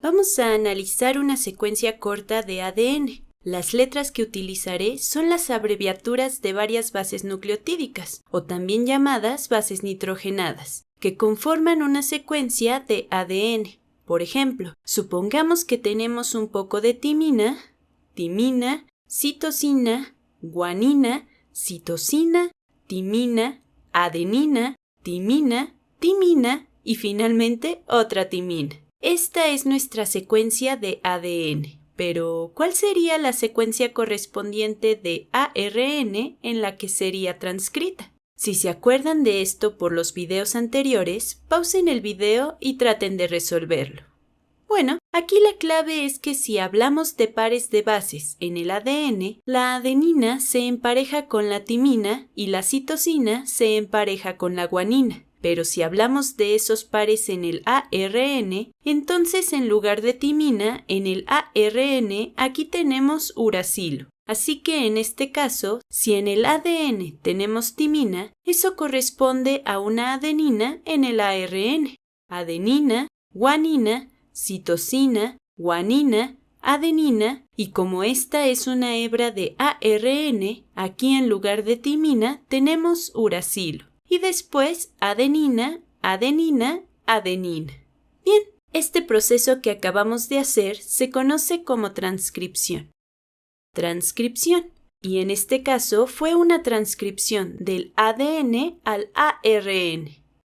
Vamos a analizar una secuencia corta de ADN. Las letras que utilizaré son las abreviaturas de varias bases nucleotídicas, o también llamadas bases nitrogenadas, que conforman una secuencia de ADN. Por ejemplo, supongamos que tenemos un poco de timina, citosina, guanina, citosina, timina, adenina, timina y finalmente otra timina. Esta es nuestra secuencia de ADN. Pero, ¿cuál sería la secuencia correspondiente de ARN en la que sería transcrita? Si se acuerdan de esto por los videos anteriores, pausen el video y traten de resolverlo. Bueno, aquí la clave es que si hablamos de pares de bases en el ADN, la adenina se empareja con la timina y la citosina se empareja con la guanina. Pero si hablamos de esos pares en el ARN, entonces en lugar de timina, en el ARN aquí tenemos uracilo. Así que en este caso, si en el ADN tenemos timina, eso corresponde a una adenina en el ARN. Adenina, guanina, citosina, guanina, adenina, y como esta es una hebra de ARN, aquí en lugar de timina tenemos uracilo. Y después adenina, adenina. Bien, este proceso que acabamos de hacer se conoce como transcripción. Y en este caso fue una transcripción del ADN al ARN.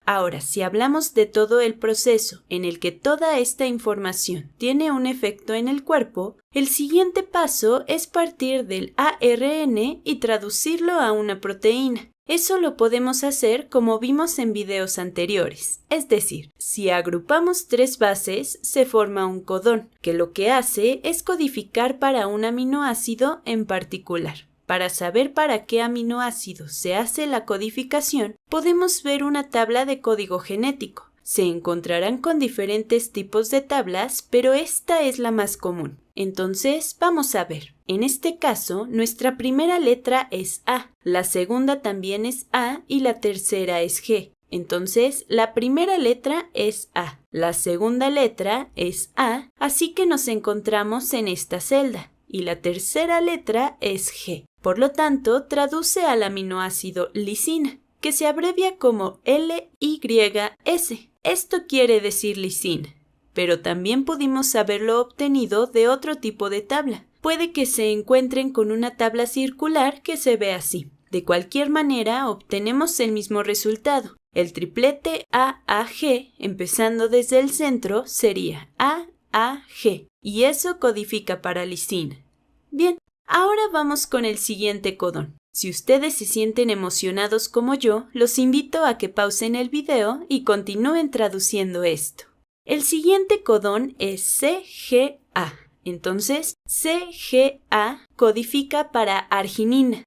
Ahora, si hablamos de todo el proceso en el que toda esta información tiene un efecto en el cuerpo, el siguiente paso es partir del ARN y traducirlo a una proteína. Eso lo podemos hacer como vimos en videos anteriores. Es decir, si agrupamos 3 bases, se forma un codón, que lo que hace es codificar para un aminoácido en particular. Para saber para qué aminoácido se hace la codificación, podemos ver una tabla de código genético. Se encontrarán con diferentes tipos de tablas, pero esta es la más común. Entonces, vamos a ver. En este caso, nuestra primera letra es A, la segunda también es A y la tercera es G. Entonces, la primera letra es A, la segunda letra es A, así que nos encontramos en esta celda. Y la tercera letra es G. Por lo tanto, traduce al aminoácido lisina, que se abrevia como LYS. Esto quiere decir lisina, pero también pudimos haberlo obtenido de otro tipo de tabla. Puede que se encuentren con una tabla circular que se ve así. De cualquier manera, obtenemos el mismo resultado. El triplete AAG, empezando desde el centro, sería AAG, y eso codifica para lisina. Bien, ahora vamos con el siguiente codón. Si ustedes se sienten emocionados como yo, los invito a que pausen el video y continúen traduciendo esto. El siguiente codón es CGA. Entonces, CGA codifica para arginina.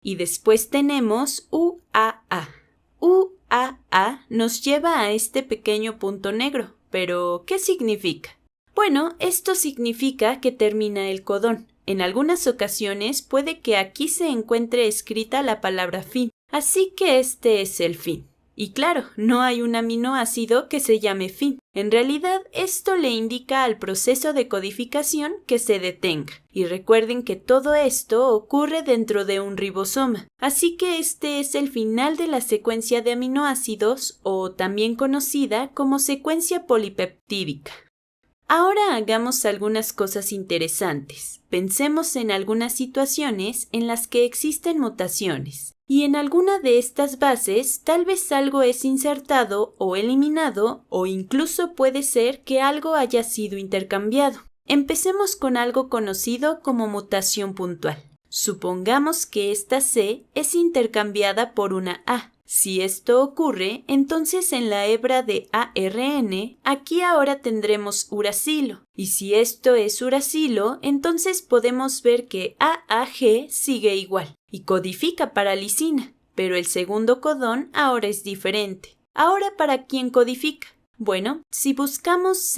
Y después tenemos UAA. UAA nos lleva a este pequeño punto negro. ¿Pero qué significa? Bueno, esto significa que termina el codón. En algunas ocasiones puede que aquí se encuentre escrita la palabra fin, así que este es el fin. Y claro, no hay un aminoácido que se llame fin. En realidad, esto le indica al proceso de codificación que se detenga. Y recuerden que todo esto ocurre dentro de un ribosoma. Así que este es el final de la secuencia de aminoácidos, o también conocida como secuencia polipeptídica. Ahora hagamos algunas cosas interesantes. Pensemos en algunas situaciones en las que existen mutaciones. Y en alguna de estas bases, tal vez algo es insertado o eliminado, o incluso puede ser que algo haya sido intercambiado. Empecemos con algo conocido como mutación puntual. Supongamos que esta C es intercambiada por una A. Si esto ocurre, entonces en la hebra de ARN, aquí ahora tendremos uracilo. Y si esto es uracilo, entonces podemos ver que AAG sigue igual y codifica para lisina. Pero el segundo codón ahora es diferente. ¿Ahora para quién codifica? Bueno, si buscamos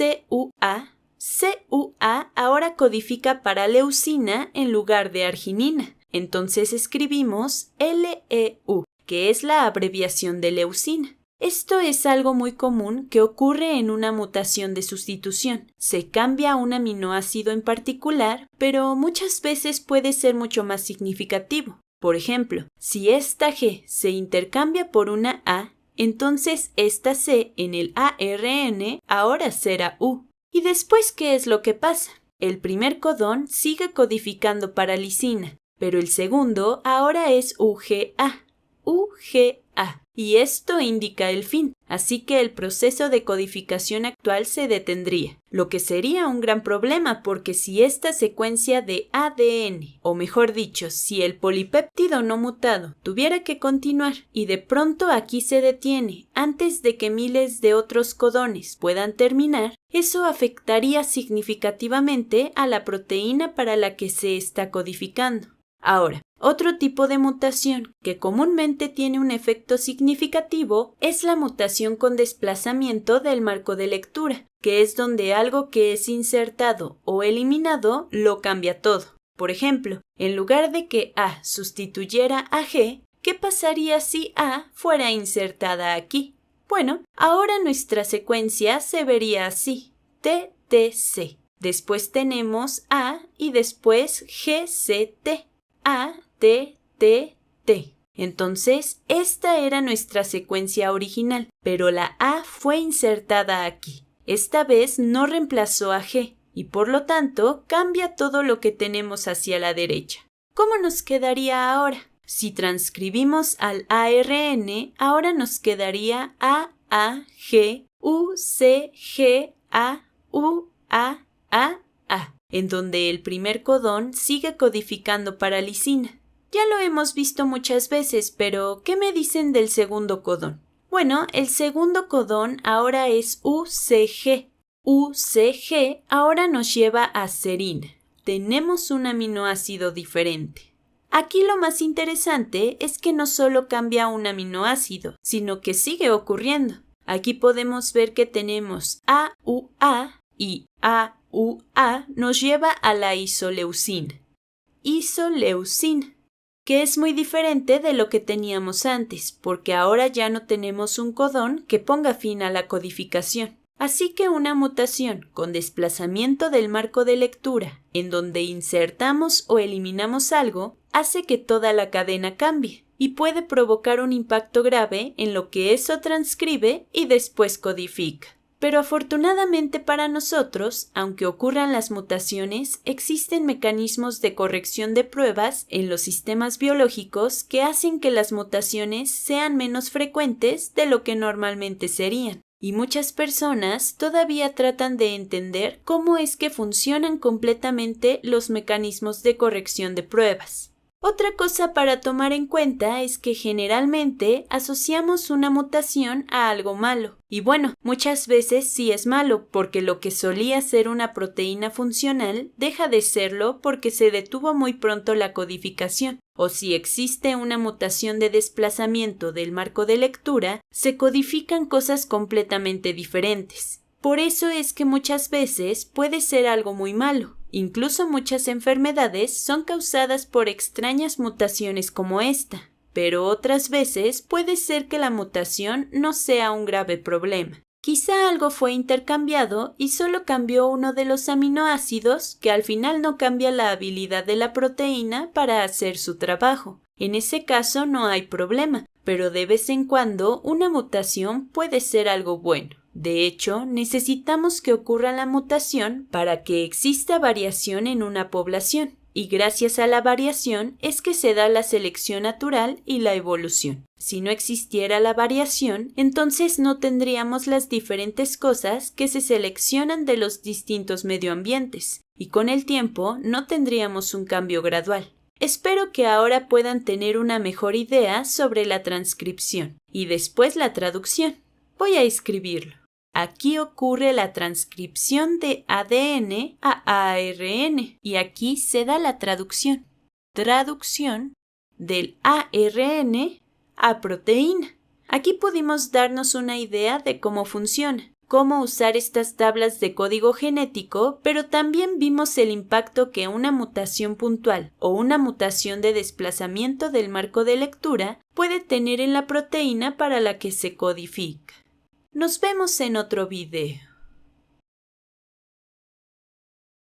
CUA ahora codifica para leucina en lugar de arginina. Entonces escribimos LEU, que es la abreviación de leucina. Esto es algo muy común que ocurre en una mutación de sustitución. Se cambia un aminoácido en particular, pero muchas veces puede ser mucho más significativo. Por ejemplo, si esta G se intercambia por una A, entonces esta C en el ARN ahora será U. ¿Y después qué es lo que pasa? El primer codón sigue codificando para lisina, pero el segundo ahora es UGA. UGA. Y esto indica el fin, así que el proceso de codificación actual se detendría, lo que sería un gran problema porque si esta secuencia de ADN, o mejor dicho, si el polipéptido no mutado tuviera que continuar y de pronto aquí se detiene antes de que miles de otros codones puedan terminar, eso afectaría significativamente a la proteína para la que se está codificando. Ahora, otro tipo de mutación que comúnmente tiene un efecto significativo es la mutación con desplazamiento del marco de lectura, que es donde algo que es insertado o eliminado lo cambia todo. Por ejemplo, en lugar de que A sustituyera a G, ¿qué pasaría si A fuera insertada aquí? Bueno, ahora nuestra secuencia se vería así: TTC. Después tenemos A y después GCT. A, T, T, T. Entonces, esta era nuestra secuencia original, pero la A fue insertada aquí. Esta vez no reemplazó a G, y por lo tanto cambia todo lo que tenemos hacia la derecha. ¿Cómo nos quedaría ahora? Si transcribimos al ARN, ahora nos quedaría A, G, U, C, G, A, U, A, en donde el primer codón sigue codificando para lisina. Ya lo hemos visto muchas veces, pero ¿qué me dicen del segundo codón? Bueno, el segundo codón ahora es UCG. UCG ahora nos lleva a serina. Tenemos un aminoácido diferente. Aquí lo más interesante es que no solo cambia un aminoácido, sino que sigue ocurriendo. Aquí podemos ver que tenemos AUA y AUA nos lleva a la isoleucina. Isoleucina, que es muy diferente de lo que teníamos antes, porque ahora ya no tenemos un codón que ponga fin a la codificación. Así que una mutación con desplazamiento del marco de lectura, en donde insertamos o eliminamos algo, hace que toda la cadena cambie y puede provocar un impacto grave en lo que eso transcribe y después codifica. Pero afortunadamente para nosotros, aunque ocurran las mutaciones, existen mecanismos de corrección de pruebas en los sistemas biológicos que hacen que las mutaciones sean menos frecuentes de lo que normalmente serían. Y muchas personas todavía tratan de entender cómo es que funcionan completamente los mecanismos de corrección de pruebas. Otra cosa para tomar en cuenta es que generalmente asociamos una mutación a algo malo. Y bueno, muchas veces sí es malo, porque lo que solía ser una proteína funcional deja de serlo porque se detuvo muy pronto la codificación. O si existe una mutación de desplazamiento del marco de lectura, se codifican cosas completamente diferentes. Por eso es que muchas veces puede ser algo muy malo. Incluso muchas enfermedades son causadas por extrañas mutaciones como esta, pero otras veces puede ser que la mutación no sea un grave problema. Quizá algo fue intercambiado y solo cambió uno de los aminoácidos que al final no cambia la habilidad de la proteína para hacer su trabajo. En ese caso no hay problema, pero de vez en cuando una mutación puede ser algo bueno. De hecho, necesitamos que ocurra la mutación para que exista variación en una población, y gracias a la variación es que se da la selección natural y la evolución. Si no existiera la variación, entonces no tendríamos las diferentes cosas que se seleccionan de los distintos medioambientes, y con el tiempo no tendríamos un cambio gradual. Espero que ahora puedan tener una mejor idea sobre la transcripción y después la traducción. Voy a escribirlo. Aquí ocurre la transcripción de ADN a ARN y aquí se da la traducción. Traducción del ARN a proteína. Aquí pudimos darnos una idea de cómo funciona. cómo usar estas tablas de código genético, pero también vimos el impacto que una mutación puntual o una mutación de desplazamiento del marco de lectura puede tener en la proteína para la que se codifica. Nos vemos en otro video.